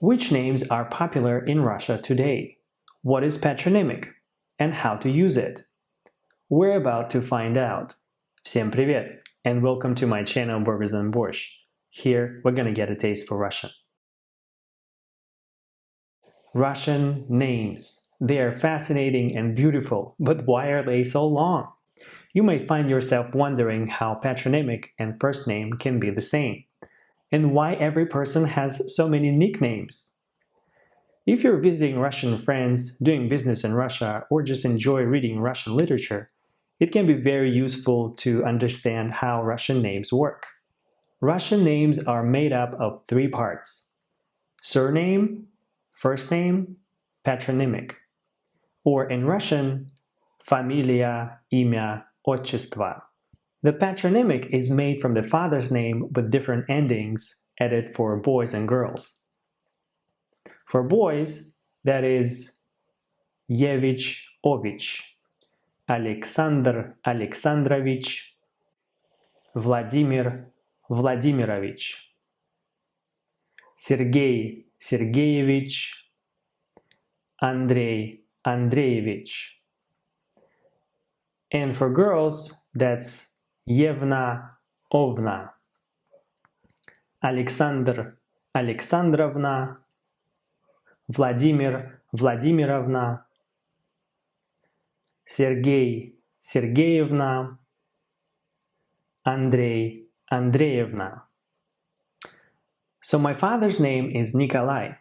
Which names are popular in Russia today? What is patronymic? And how to use it? We're about to find out. Всем привет, and welcome to my channel Burgers and Borsch. Here, we're gonna get a taste for Russian. Russian names. They are fascinating and beautiful, but why are they so long? You may find yourself wondering how patronymic and first name can be the same, and why every person has so many nicknames. If you're visiting Russian friends, doing business in Russia, or just enjoy reading Russian literature, it can be very useful to understand how Russian names work. Russian names are made up of three parts: surname, first name, patronymic. Or in Russian, familia, имя, отчество. The patronymic is made from the father's name with different endings added for boys and girls. For boys, that is Yevich, Ovich, Alexander, Alexandrovich, Vladimir, Vladimirovich, Sergei, Sergeyevich, Andrei, Andreevich. And for girls, that's Yevna, Ovna, Alexander, Alexandrovna, Vladimir, Vladimirovna, Sergei, Sergeyevna, Andrei, Andreevna. So my father's name is Nikolai.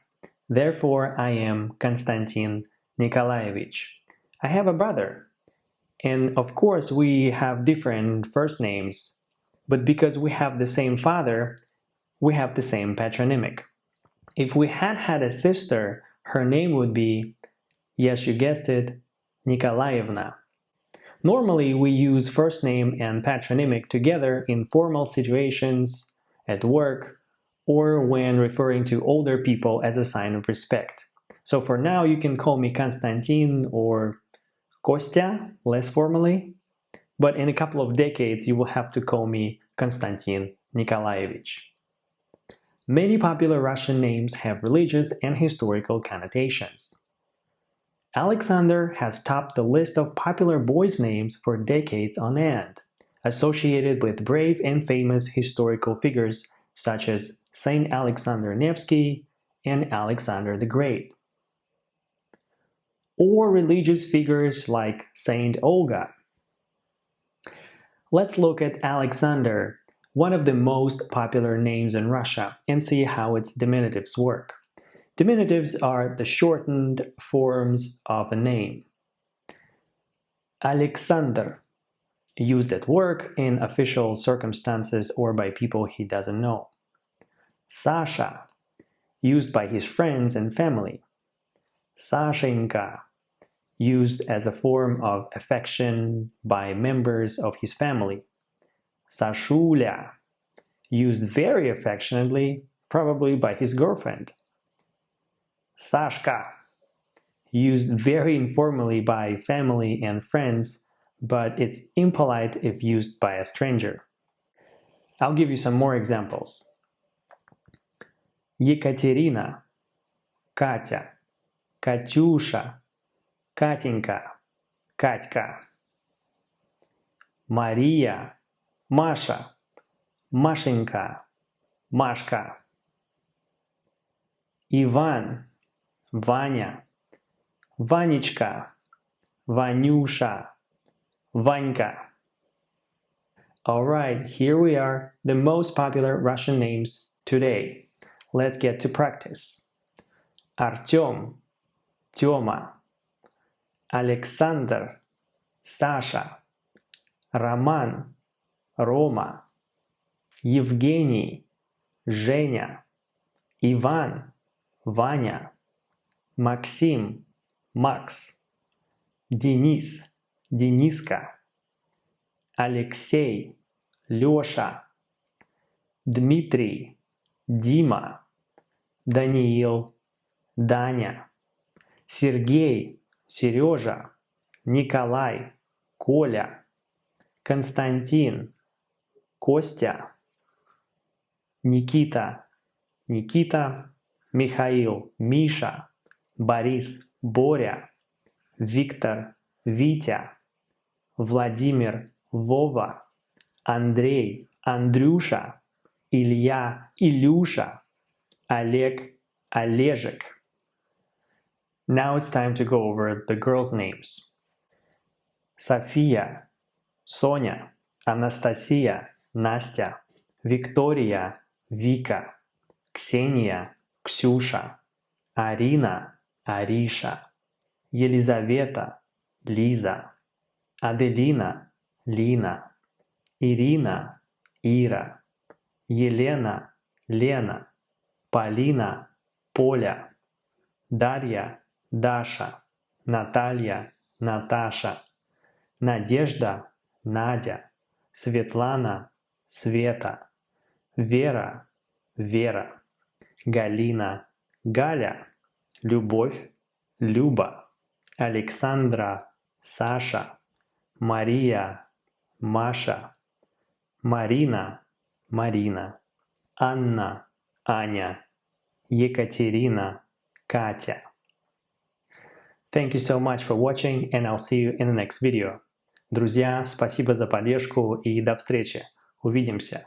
Therefore, I am Konstantin Nikolaevich. I have a brother. And of course, we have different first names. But because we have the same father, we have the same patronymic. If we had had a sister, her name would be, yes, you guessed it, Nikolaevna. Normally, we use first name and patronymic together in formal situations, at work, or when referring to older people as a sign of respect. So for now, you can call me Konstantin or Kostya, less formally. But in a couple of decades, you will have to call me Konstantin Nikolaevich. Many popular Russian names have religious and historical connotations. Alexander has topped the list of popular boys' names for decades on end, associated with brave and famous historical figures such as Saint Alexander Nevsky and Alexander the Great. Or religious figures like Saint Olga. Let's look at Alexander, one of the most popular names in Russia, and see how its diminutives work. Diminutives are the shortened forms of a name. Alexander, used at work, in official circumstances, or by people he doesn't know. Sasha, used by his friends and family. Sashenka, used as a form of affection by members of his family. Sashulya, used very affectionately, probably by his girlfriend. Sashka, used very informally by family and friends, but it's impolite if used by a stranger. I'll give you some more examples. Ekaterina, Katya, Katyusha, Katinka, Katka. Maria, Masha, Mashenka, Mashka. Ivan, Vanya, Vanichka, Vanyusha, Vanka. Alright, here we are, the most popular Russian names today. Let's get to practice. Artyom, Tёма, Alexander, Sasha, Roman, Roma, Евгений, Женя, Иван, Ваня, Максим, Макс, Денис, Дениска, Алексей, Леша, Дмитрий, Дима, Даниил, Даня, Сергей, Сережа, Николай, Коля, Константин, Костя, Никита, Никита, Михаил, Миша, Борис, Боря, Виктор, Витя, Владимир, Вова, Андрей, Андрюша, Илья, Илюша, Олег, Олежек. Now it's time to go over the girls' names. София, Соня, Анастасия, Настя, Виктория, Вика, Ксения, Ксюша, Арина, Ариша, Елизавета, Лиза, Аделина, Лина, Ирина, Ира, Елена, Лена, Полина, Поля, Дарья, Даша, Наталья, Наташа, Надежда, Надя, Светлана, Света, Вера, Вера, Галина, Галя, Любовь, Люба, Александра, Саша, Мария, Маша, Марина, Марина, Анна, Аня, Екатерина, Катя. Thank you so much for watching, and I'll see you in the next video. Друзья, спасибо за поддержку и до встречи. Увидимся.